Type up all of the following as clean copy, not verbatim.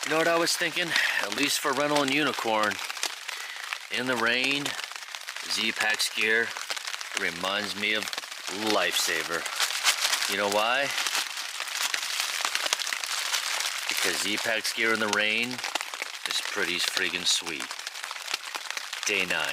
You know what I was thinking? At least for rental and unicorn, in the rain, Z-Pack's gear reminds me of Lifesaver. You know why? Because Z-Pack's gear in the rain is pretty friggin' sweet. Day 9.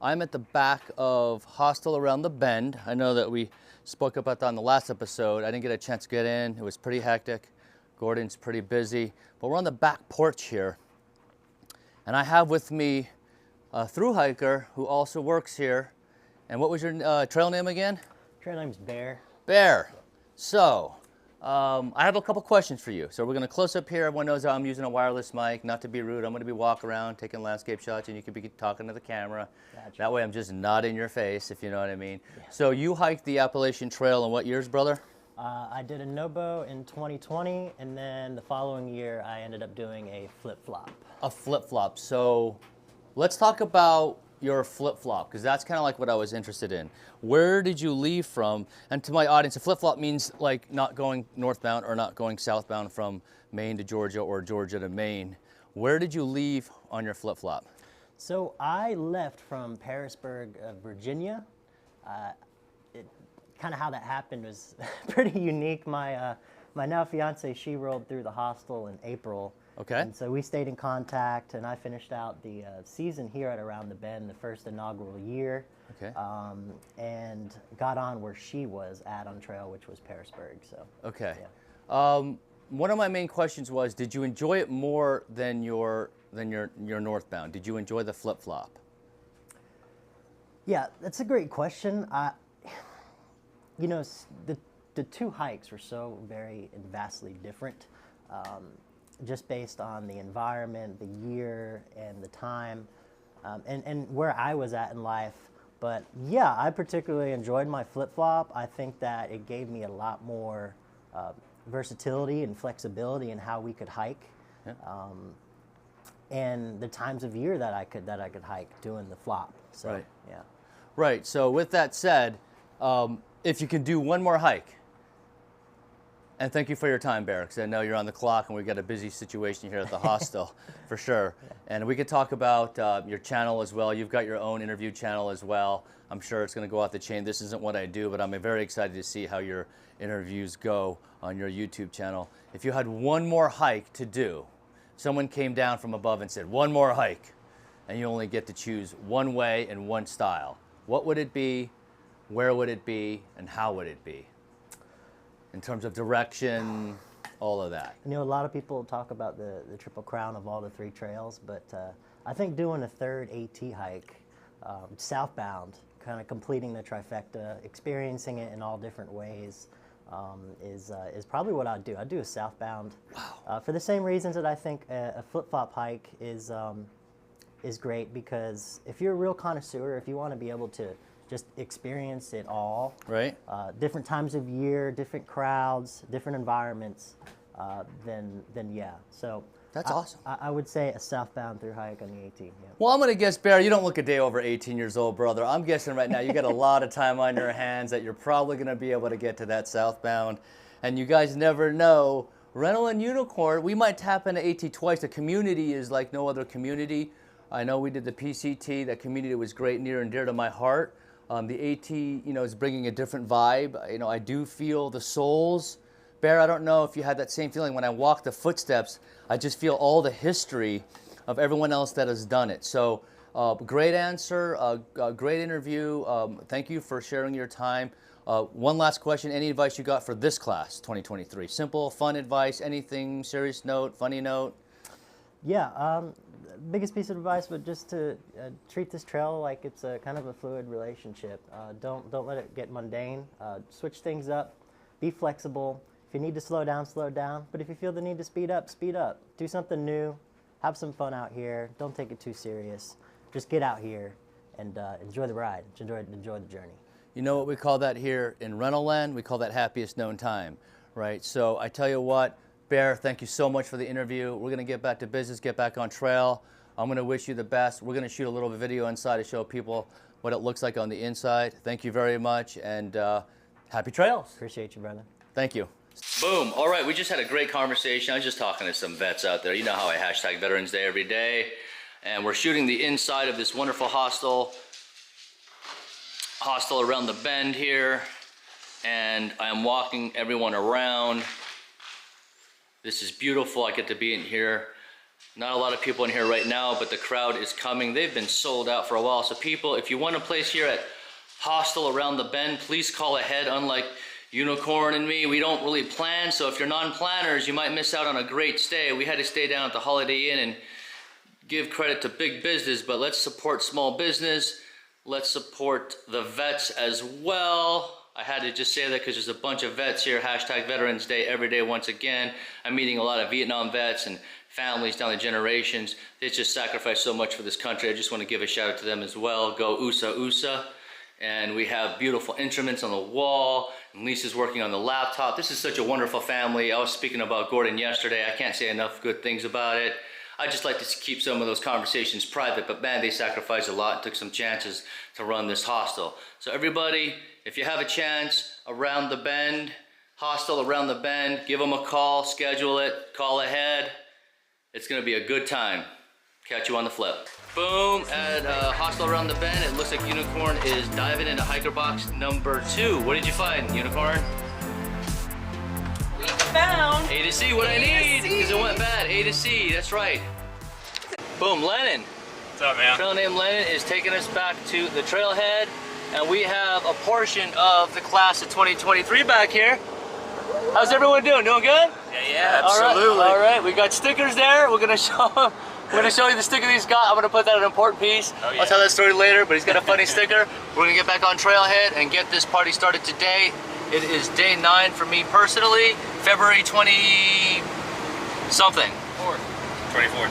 I'm at the back of Hostel around the bend. I know that we spoke about that on the last episode. I didn't get a chance to get in. It was pretty hectic. Gordon's pretty busy, but we're on the back porch here. And I have with me a thru hiker who also works here. And what was your trail name again? Trail name's Bear. Bear. So, I have a couple questions for you. So we're gonna close up here. Everyone knows I'm using a wireless mic. Not to be rude, I'm gonna be walking around, taking landscape shots, and you could be talking to the camera. Gotcha. That way I'm just not in your face, if you know what I mean. Yeah. So you hiked the Appalachian Trail in what years, brother? I did a no-bow in 2020, and then the following year I ended up doing a flip-flop. A flip-flop. So let's talk about your flip-flop, because that's kind of like what I was interested in. Where did you leave from? And to my audience, a flip-flop means like not going northbound or not going southbound from Maine to Georgia or Georgia to Maine. Where did you leave on your flip-flop? So I left from Parisburg, Virginia. Kind of how that happened was pretty unique. My now fiance, she rolled through the hostel in April. Okay. And so we stayed in contact, and I finished out the season here at Around the Bend, the first inaugural year. Okay. And got on where she was at on trail, which was Parisburg. So. Okay. Yeah. One of my main questions was, did you enjoy it more than your northbound? Did you enjoy the flip-flop? Yeah, that's a great question. You know, the two hikes were so very and vastly different, just based on the environment, the year, and the time, and where I was at in life. But yeah, I particularly enjoyed my flip-flop. I think that it gave me a lot more versatility and flexibility in how we could hike, Yeah. and the times of year that I could hike doing the flop. So, Right. yeah. Right. So with that said, if you can do one more hike, and thank you for your time, Bear, because I know you're on the clock and we've got a busy situation here at the hostel, for sure. Yeah. And we could talk about your channel as well. You've got your own interview channel as well. I'm sure it's going to go out the chain. This isn't what I do, but I'm very excited to see how your interviews go on your YouTube channel. If you had one more hike to do, someone came down from above and said, one more hike, and you only get to choose one way and one style, what would it be? Where would it be, and how would it be? In terms of direction, all of that. You know, a lot of people talk about the Triple Crown of all the 3 trails, but I think doing a third AT hike, southbound, kind of completing the trifecta, experiencing it in all different ways, is probably what I'd do. I'd do a southbound. Wow. For the same reasons that I think a flip-flop hike is great, because if you're a real connoisseur, if you want to be able to just experience it all. Right. Different times of year, different crowds, different environments, then yeah. So that's awesome. I would say a southbound through hike on the 18. Yeah. Well, I'm going to guess, Bear, you don't look a day over 18 years old, brother. I'm guessing right now you got a lot of time on your hands that you're probably going to be able to get to that southbound. And you guys never know. Rental and Unicorn, we might tap into AT twice. The community is like no other community. I know we did the PCT. That community was great, near and dear to my heart. The AT, you know, is bringing a different vibe. You know, I do feel the souls. Bear, I don't know if you had that same feeling when I walked the footsteps. I just feel all the history of everyone else that has done it. So, great answer, great interview. Thank you for sharing your time. One last question. Any advice you got for this class, 2023? Simple, fun advice, anything, serious note, funny note? Yeah. Biggest piece of advice would just to treat this trail like it's a kind of a fluid relationship. Don't let it get mundane. Switch things up. Be flexible. If you need to slow down, slow down. But if you feel the need to speed up, speed up. Do something new. Have some fun out here. Don't take it too serious. Just get out here and enjoy the ride. Enjoy the journey. You know what we call that here in rental land? We call that happiest known time. right? So I tell you what, Bear, thank you so much for the interview. We're gonna get back to business, get back on trail. I'm gonna wish you the best. We're gonna shoot a little video inside to show people what it looks like on the inside. Thank you very much, and happy trails. Appreciate you, brother. Thank you. Boom. All right, we just had a great conversation. I was just talking to some vets out there. You know how I hashtag Veterans Day every day. And we're shooting the inside of this wonderful hostel around the bend here. And I'm walking everyone around. This is beautiful. I get to be in here. Not a lot of people in here right now, but the crowd is coming. They've been sold out for a while. So people, if you want a place here at Hostel around the bend, please call ahead. Unlike Unicorn and me, we don't really plan. So if you're non-planners, you might miss out on a great stay. We had to stay down at the Holiday Inn and give credit to big business, but let's support small business. Let's support the vets as well. I had to just say that because there's a bunch of vets here. Hashtag Veterans Day every day once again. I'm meeting a lot of Vietnam vets and families down the generations. They just sacrificed so much for this country. I just want to give a shout out to them as well. Go USA, USA. And we have beautiful instruments on the wall. And Lisa's working on the laptop. This is such a wonderful family. I was speaking about Gordon yesterday. I can't say enough good things about it. I just like to keep some of those conversations private, but man, they sacrificed a lot and took some chances to run this hostel. So everybody, if you have a chance around the bend, Hostel around the bend, give them a call, schedule it, call ahead. It's gonna be a good time. Catch you on the flip. Boom, at Hostel around the bend, it looks like Unicorn is diving into hiker box number 2. What did you find, Unicorn? We found A to C, what I need, because it went bad. A to C, that's right. Boom, Lennon. What's up, man? Trail name Lennon is taking us back to the trailhead, and we have a portion of the class of 2023 back here. How's everyone doing? Doing good? Yeah, absolutely. All right, we got stickers there. We're gonna show them. We're gonna show you the sticker he's got. I'm gonna put that in an important piece. Oh, yeah. I'll tell that story later, but he's got a funny sticker. We're gonna get back on trailhead and get this party started today. It is day 9 for me personally, February 20 something.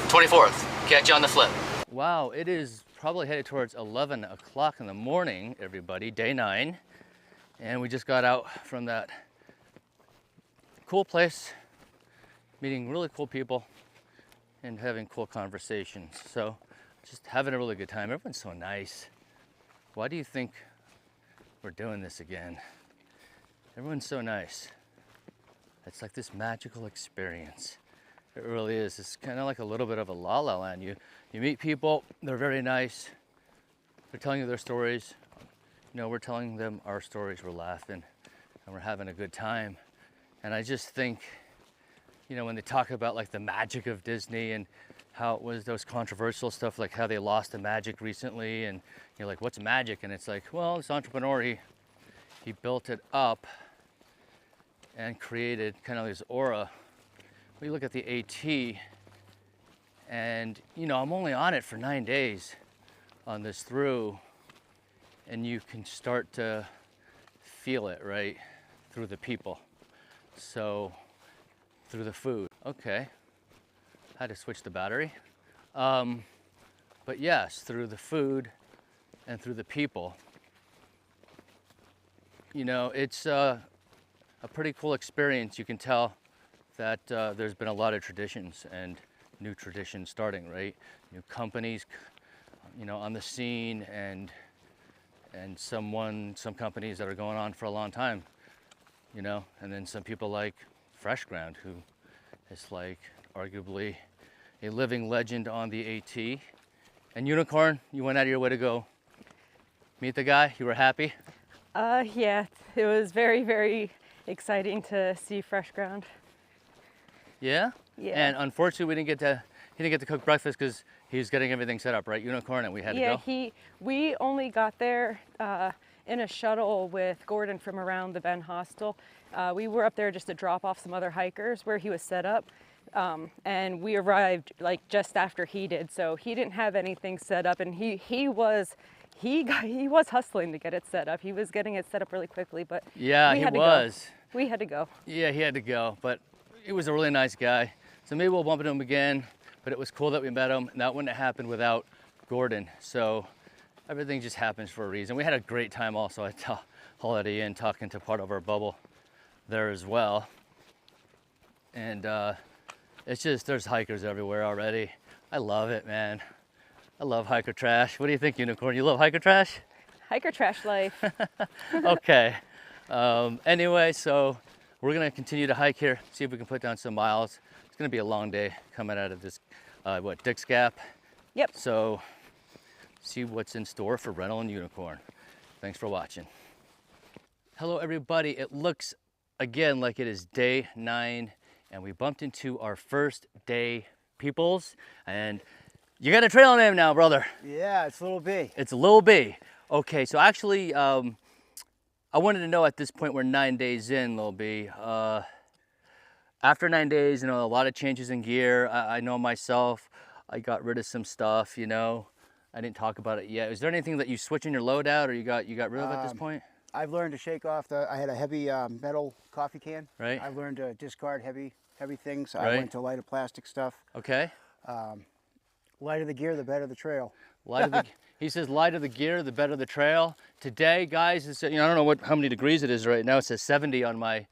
24th. Catch you on the flip. Wow, it is probably headed towards 11 o'clock in the morning, everybody, day 9. And we just got out from that cool place, meeting really cool people and having cool conversations. So just having a really good time. Everyone's so nice. Why do you think we're doing this again? Everyone's so nice. It's like this magical experience. It really is. It's kind of like a little bit of a la la land. You meet people, they're very nice. They're telling you their stories. You know, we're telling them our stories, we're laughing, and we're having a good time. And I just think, you know, when they talk about like the magic of Disney and how it was those controversial stuff, like how they lost the magic recently, and you're like, what's magic? And it's like, well, this entrepreneur, he built it up and created kind of this aura. We look at the AT, and you know, I'm only on it for 9 days on this Thru, and you can start to feel it, right, through the people. So, through the food. Okay, had to switch the battery. But yes, through the food and through the people. You know, it's a pretty cool experience. You can tell that there's been a lot of traditions and new traditions starting, right? New companies, you know, on the scene, and some companies that are going on for a long time, you know, and then some people like Fresh Ground, who is like arguably a living legend on the AT. And Unicorn, you went out of your way to go meet the guy. You were happy? Yeah, it was very, very exciting to see Fresh Ground. Yeah? Yeah. And unfortunately, he didn't get to cook breakfast because he was getting everything set up, right? Unicorn, and we had to go? Yeah, we only got there in a shuttle with Gordon from around the Bend Hostel. We were up there just to drop off some other hikers where he was set up. And we arrived like just after he did, so he didn't have anything set up, and he was hustling to get it set up. He was getting it set up really quickly, but yeah, he was. We had to go. Yeah, he had to go, but he was a really nice guy. So maybe we'll bump into him again, but it was cool that we met him, and that wouldn't have happened without Gordon. So everything just happens for a reason. We had a great time also at Holiday Inn, talking to part of our bubble there as well. And it's just, there's hikers everywhere already. I love it, man. I love hiker trash. What do you think, Unicorn? You love hiker trash? Hiker trash life. Okay. Anyway, so we're gonna continue to hike here, see if we can put down some miles. It's gonna be a long day coming out of this, Dick's Gap. Yep. So see what's in store for Rental and Unicorn. Thanks for watching. Hello everybody. It looks again like it is day 9 and we bumped into our first day peoples, and you got a trail name now, brother. Yeah, it's Little B. It's Lil B. Okay, so actually I wanted to know at this point we're 9 days in, Lil B. After 9 days, you know, a lot of changes in gear. I know myself, I got rid of some stuff, you know. I didn't talk about it yet. Is there anything that you switch in your loadout or you got rid of at this point? I've learned to shake off I had a heavy metal coffee can. Right. I've learned to discard heavy things. Right. I went to lighter plastic stuff. Okay. Lighter the gear, the better the trail. He says lighter the gear, the better the trail. Today, guys, it's, you know, I don't know how many degrees it is right now. It says 70 on my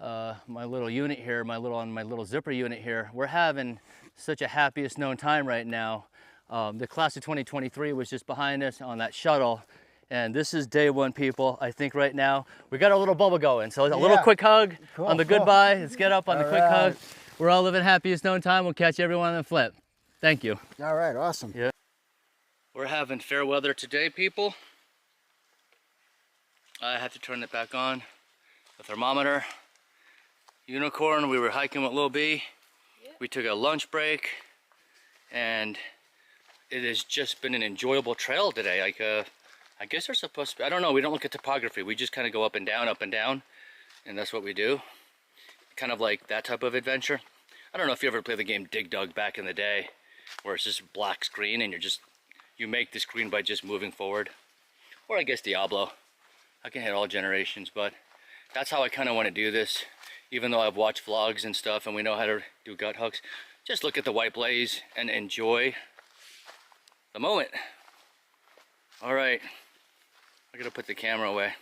my little unit here, my little zipper unit here. We're having such a happiest known time right now. The class of 2023 was just behind us on that shuttle. And this is day 1, people. I think right now we got our little bubble going. So a little quick hug on the goodbye. Let's get up on the quick hug. We're all living happiest known time. We'll catch everyone on the flip. Thank you. All right, awesome. Yeah. We're having fair weather today, people. I have to turn it back on. The thermometer. Unicorn, we were hiking with Lil B. Yep. We took a lunch break, and it has just been an enjoyable trail today. Like, I guess they're supposed to be, I don't know, we don't look at topography. We just kind of go up and down, and that's what we do. Kind of like that type of adventure. I don't know if you ever played the game Dig Dug back in the day, where it's just black screen and you make the screen by just moving forward. Or I guess Diablo. I can hit all generations, but that's how I kind of want to do this. Even though I've watched vlogs and stuff and we know how to do gut hooks, just look at the white blaze and enjoy the moment. All right, I gotta put the camera away.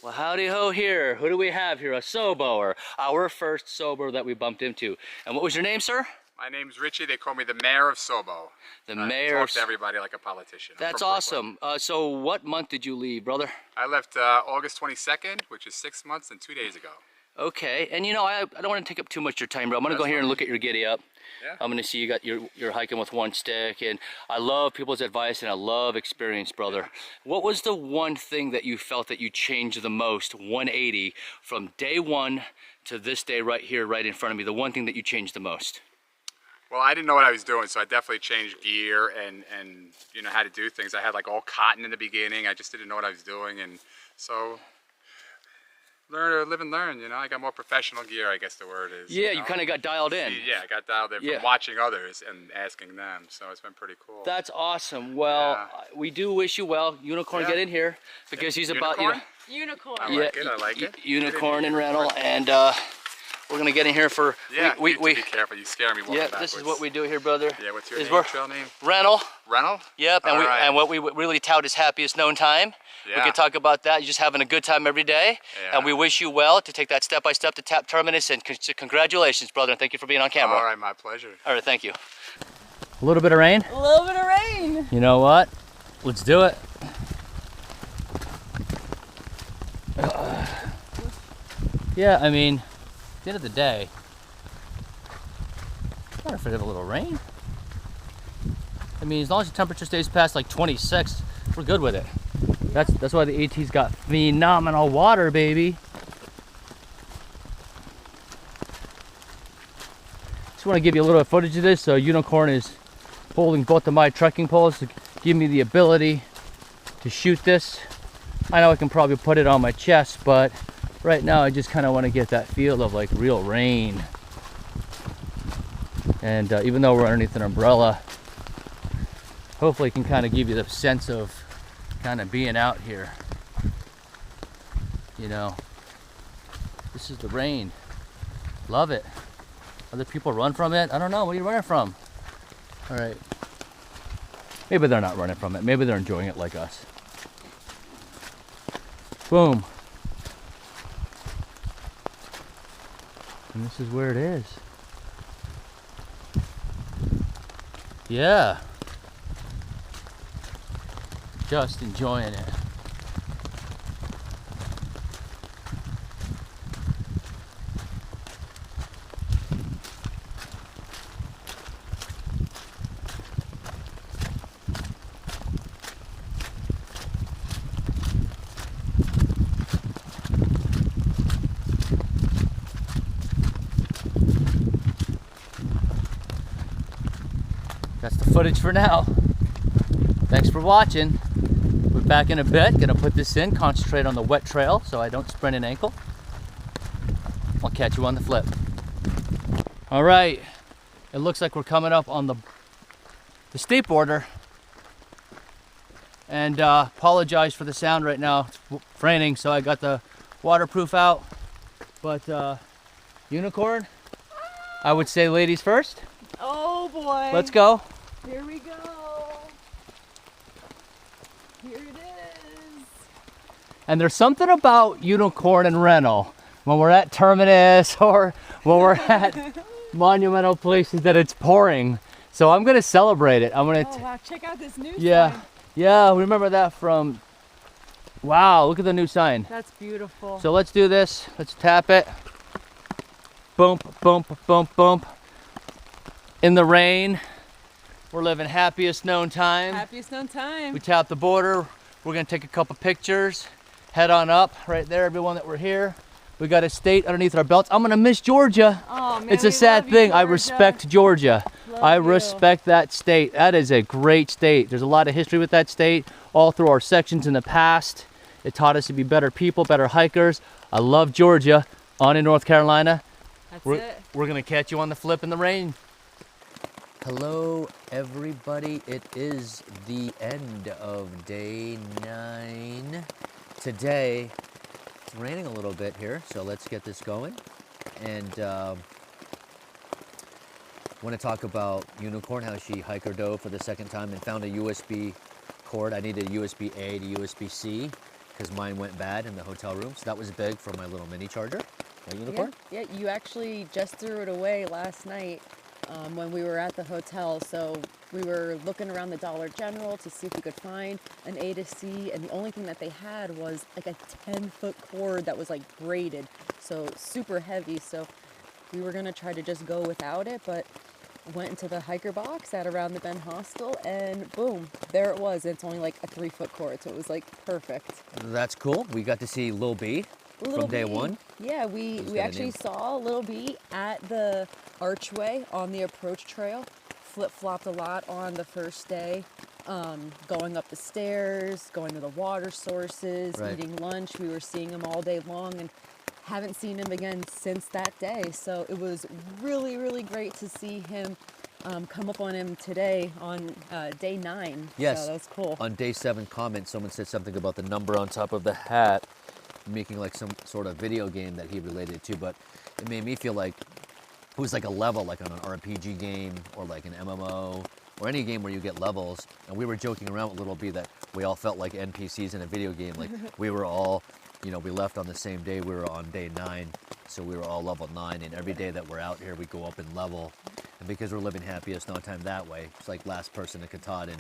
Well, howdy ho here. Who do we have here? A Sobo, or our first Sobo that we bumped into. And what was your name, sir? My name's Richie. They call me the mayor of Sobo. The mayor. Talk to everybody like a politician. That's awesome. So what month did you leave, brother? I left August 22nd, which is 6 months and 2 days ago. Okay, and you know, I don't want to take up too much of your time, bro. I'm gonna go here and look at your giddy up. Yeah. I'm gonna see you're hiking with one stick, and I love people's advice and I love experience, brother. What was the one thing that you felt that you changed the most, 180, from day 1 to this day right here, right in front of me? The one thing that you changed the most? Well, I didn't know what I was doing, so I definitely changed gear and you know how to do things. I had like all cotton in the beginning. I just didn't know what I was doing, and so live and learn, you know. I got more professional gear, I guess the word is. Yeah, you kind of got dialed in. Yeah, I got dialed in from watching others and asking them, so it's been pretty cool. That's awesome. Well, we do wish you well. Unicorn, get in here, because he's about, you know. Unicorn. I like it, I like it. Unicorn and Rental, and we're gonna get in here for. Yeah, we be careful. You scare me walking backwards. This is what we do here, brother. Yeah, what's your trail name? Rental. Rental? Yep, and and what we really tout is happiest known time. Yeah. We can talk about that. You're just having a good time every day, and we wish you well to take that step by step to Tap Terminus. And congratulations, brother. And thank you for being on camera. All right, my pleasure. All right, thank you. A little bit of rain. A little bit of rain. You know what? Let's do it. Yeah, I mean, at the end of the day, I'm not afraid of a little rain. I mean, as long as the temperature stays past like 26, we're good with it. That's why the AT's got phenomenal water, baby. Just want to give you a little bit of footage of this. So Unicorn is holding both of my trekking poles to give me the ability to shoot this. I know I can probably put it on my chest, but right now I just kind of want to get that feel of like real rain. And even though we're underneath an umbrella, hopefully it can kind of give you the sense of kind of being out here. You know, this is the rain. Love it. Other people run from it? I don't know. What are you running from? All right. Maybe they're not running from it. Maybe they're enjoying it like us. Boom. And this is where it is. Yeah. Just enjoying it. That's the footage for now. Thanks for watching. We're back in a bit. Gonna put this in, concentrate on the wet trail so I don't sprain an ankle. I'll catch you on the flip. All right, it looks like we're coming up on the state border. And apologize for the sound right now. It's raining, so I got the waterproof out. But unicorn, I would say ladies first. Oh boy. Let's go. Here we go. Here it is. And there's something about unicorn and rental when we're at Terminus or when we're at monumental places that it's pouring. So I'm gonna celebrate it. I'm gonna. Oh wow! Check out this new Yeah, sign. yeah. Remember that from. Wow! Look at the new sign. That's beautiful. So let's do this. Let's tap it. Boom, boom, boom, boom. In the rain, we're living happiest known time. Happiest known time. We tapped the border. We're gonna take a couple pictures. Head on up, right there, everyone that we're here. We got a state underneath our belts. I'm gonna miss Georgia. Oh, man, it's a we sad love you, thing. I Georgia. respect Georgia. I you. respect that state. That is a great state. There's a lot of history with that state, all through our sections in the past. It taught us to be better people, better hikers. I love Georgia. On in North Carolina. That's We're it. gonna catch you on the flip in the rain. Hello, everybody. It is the end of day 9. Today, it's raining a little bit here, so let's get this going. And want to talk about Unicorn, how she hiker dove for the second time and found a USB cord. I needed a USB-A to USB-C because mine went bad in the hotel room. So that was big for my little mini charger. Right, Unicorn? Yeah, you actually just threw it away last night when we were at the hotel. So we were looking around the Dollar General to see if we could find an A to C, and the only thing that they had was like a 10-foot cord that was like braided, so super heavy. So we were gonna try to just go without it, but went into the hiker box at around the Bend Hostel, and boom, there it was. It's only like a 3-foot cord, so it was like perfect. That's cool. We got to see Lil B from day one. Yeah, we got a actually name. saw Lil B at the archway on the approach trail. Flip-flopped a lot on the first day, going up the stairs, going to the water sources, Right. eating lunch. We were seeing him all day long and haven't seen him again since that day. So it was really, really great to see him come up on him today on day 9. Yes. So that's cool. On day 7 comment, someone said something about the number on top of the hat, making like some sort of video game that he related to, but it made me feel like it was like a level, like on an RPG game or like an MMO or any game where you get levels. And we were joking around with Little B that we all felt like NPCs in a video game. Like we were all, you know, we left on the same day. We were on day 9, so we were all level 9. And every day that we're out here, we go up in level. And because we're living happiest known time that way, it's like last person to Katahdin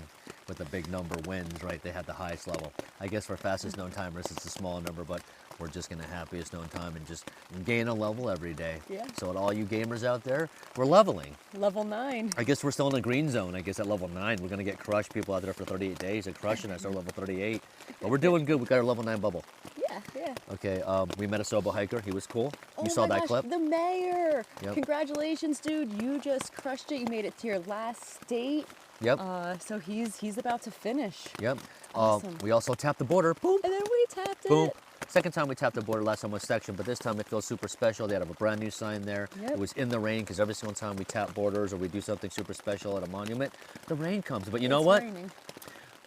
with a big number wins, right? They had the highest level. I guess for fastest known timers, it's a small number, but we're just gonna happiest known time and just gain a level every day. Yeah. So at all you gamers out there, we're leveling. Level 9. I guess we're still in the green zone. I guess at level 9, we're gonna get crushed. People out there for 38 days are crushing us. Our level 38, but we're doing good. We got our level 9 bubble. Yeah, yeah. Okay, we met a Sobos hiker. He was cool. Oh You saw my that gosh, clip? the mayor! Yep. Congratulations, dude! You just crushed it. You made it to your last state. Yep. So he's about to finish. Yep. Awesome. We also tapped the border. Boom. And then we tapped Boom. it. Second time we tapped the border, last time was section, but this time it feels super special. They have a brand new sign there. Yep. It was in the rain, because every single time we tap borders or we do something super special at a monument, the rain comes. But you know what? Raining.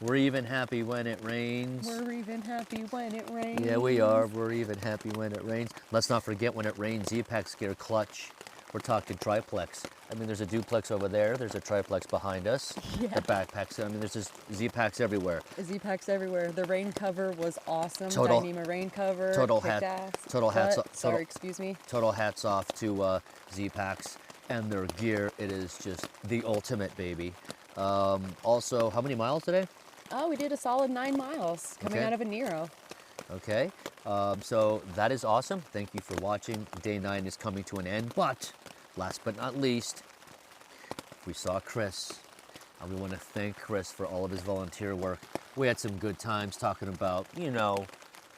We're even happy when it rains. We're even happy when it rains. Yeah, we are. We're even happy when it rains. Let's not forget when it rains, Z-Packs gear clutch. We're talking triplex. I mean, there's a duplex over there. There's a triplex behind us. Yeah. The backpacks. I mean, there's just Z-Packs everywhere. Z-Packs everywhere. The rain cover was awesome. Total- Dyneema rain cover. total kicked hat- ass. total hats Cut. off- Sorry, total- excuse me. Total hats off to Z-Packs and their gear. It is just the ultimate, baby. Also, how many miles today? Oh, we did a solid 9 miles coming Okay. out of a Nero. Okay, so that is awesome. Thank you for watching. Day 9 is coming to an end, but last but not least, we saw Chris, and we want to thank Chris for all of his volunteer work. We had some good times talking about, you know,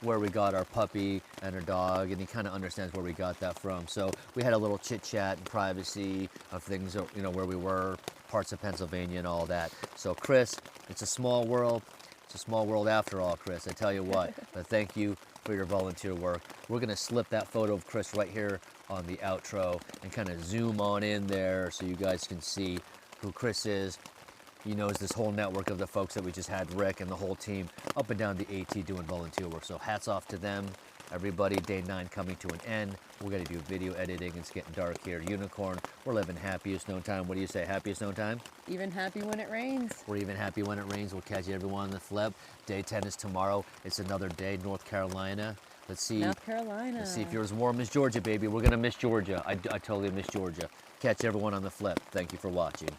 where we got our puppy and our dog, and he kind of understands where we got that from. So we had a little chit chat and privacy of things, you know, where we were, parts of Pennsylvania and all that. So Chris, it's a small world. It's a small world after all, Chris, I tell you what. But thank you for your volunteer work. We're gonna slip that photo of Chris right here on the outro and kind of zoom on in there so you guys can see who Chris is. He knows this whole network of the folks that we just had, Rick and the whole team up and down the AT doing volunteer work. So hats off to them. Everybody, day 9 coming to an end. We're gonna do video editing. It's getting dark here. Unicorn, we're living happiest known time. What do you say, happiest known time? Even happy when it rains. We're even happy when it rains. We'll catch everyone on the flip. Day 10 is tomorrow. It's another day, North Carolina. Let's see. North Carolina. Let's see if you're as warm as Georgia, baby. We're gonna miss Georgia. I totally miss Georgia. Catch everyone on the flip. Thank you for watching.